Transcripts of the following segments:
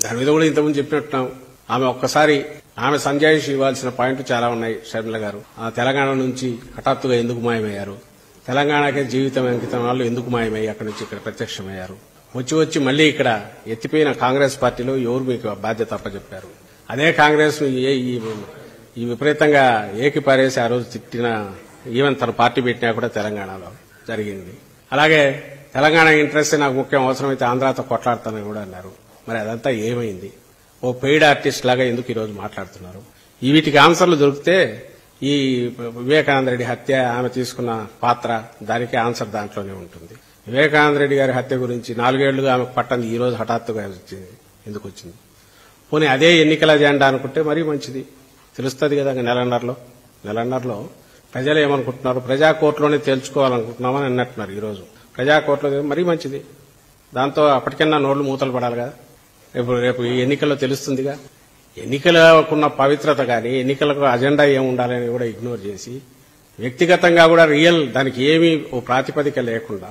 దాని మీద కూడా ఇంతకుముందు చెప్పినట్టున్నాం. ఆమె ఒక్కసారి ఆమె సంజాయిషి ఇవ్వాల్సిన పాయింట్లు చాలా ఉన్నాయి. షర్మిల గారు తెలంగాణ నుంచి హఠాత్తుగా ఎందుకు మాయమయ్యారు, తెలంగాణకే జీవితం అంకితం వాళ్ళు ఎందుకు మాయమయ్యి అక్కడి నుంచి ఇక్కడ ప్రత్యక్షమయ్యారు, వచ్చి మళ్లీ ఇక్కడ ఎత్తిపోయిన కాంగ్రెస్ పార్టీలో ఎవరు మీకు బాధ్యత అప్పచెప్పారు, అదే కాంగ్రెస్ ఈ విపరీతంగా ఏకిపారేసి ఆ రోజు తిట్టిన ఈవెన్ తన పార్టీ పెట్టినా కూడా తెలంగాణలో జరిగింది. అలాగే తెలంగాణ ఇంట్రెస్ట్ నాకు ముఖ్యం, అవసరమైతే ఆంధ్రాతో కొట్లాడతానని కూడా అన్నారు. మరి అదంతా ఏమైంది? ఓ పెయిడ్ ఆర్టిస్ట్ లాగా ఎందుకు ఈరోజు మాట్లాడుతున్నారు? వీటికి ఆన్సర్లు దొరికితే ఈ వివేకానంద రెడ్డి హత్య, ఆమె తీసుకున్న పాత్ర, దానికి ఆన్సర్ దాంట్లోనే ఉంటుంది. వివేకానంద రెడ్డి గారి హత్య గురించి 4 ఏళ్లుగా ఆమెకు పట్టంది, ఈ రోజు హఠాత్తుగా వచ్చింది, ఎందుకు వచ్చింది? పోనీ అదే ఎన్నికల అజెండా అనుకుంటే మరీ మంచిది, తెలుస్తుంది కదా. నెలన్నరలో ప్రజలు ఏమనుకుంటున్నారు, ప్రజా కోర్టులోనే తేల్చుకోవాలనుకుంటున్నామని అన్నట్టున్నారు. ఈరోజు ప్రజా కోర్టులో మరీ మంచిది, దాంతో అప్పటికన్నా నోళ్లు మూతలు పడాలి కదా. రేపు ఈ ఎన్నికల్లో తెలుస్తుందిగా. ఎన్నికలకున్న పవిత్రత కానీ ఎన్నికలకు అజెండా ఏముండాలని కూడా ఇగ్నోర్ చేసి వ్యక్తిగతంగా కూడా రియల్ దానికి ఏమీ ఓ ప్రాతిపదిక లేకుండా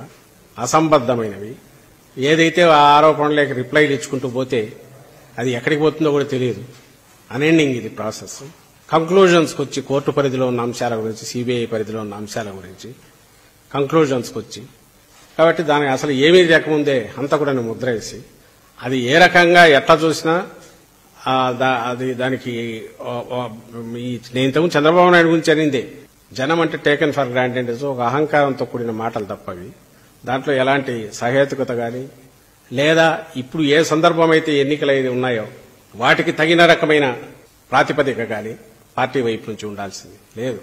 అసంబద్దమైనవి ఏదైతే ఆ ఆరోపణలకు రిప్లైలు ఇచ్చుకుంటూ పోతే అది ఎక్కడికి పోతుందో కూడా తెలియదు. అనెండింగ్ ఇది ప్రాసెస్. కంక్లూజన్స్కి వచ్చి కోర్టు పరిధిలో ఉన్న అంశాల గురించి, సిబిఐ పరిధిలో ఉన్న అంశాల గురించి కంక్లూజన్స్కి వచ్చి, కాబట్టి దానికి అసలు ఏమీ లేకముందే అంతా కూడా ముద్ర వేసి అది ఏ రకంగా ఎట్లా చూసినా అది దానికి నేను ఇంతకుముందు చంద్రబాబు నాయుడు గురించి అనిందే, జనం అంటే టేకెన్ ఫర్ గ్రాంటెడ్, ఒక అహంకారంతో కూడిన మాటలు తప్పవి. దాంట్లో ఎలాంటి సహేతుకత కానీ లేదా ఇప్పుడు ఏ సందర్భం అయితే ఎన్నికలు ఉన్నాయో వాటికి తగిన రకమైన ప్రాతిపదిక కానీ పార్టీ వైపు నుంచి ఉండాల్సింది లేదు.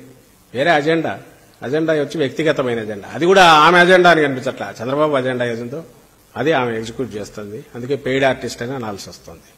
వేరే అజెండా వచ్చి వ్యక్తిగతమైన అజెండా, అది కూడా ఆమె అజెండా అని కనిపించట్లా. చంద్రబాబు అజెండా ఏదో అది ఆమె ఎగ్జిక్యూట్ చేస్తుంది. అందుకే పెయిడ్ ఆర్టిస్ట్ అని అనాల్సి వస్తుంది.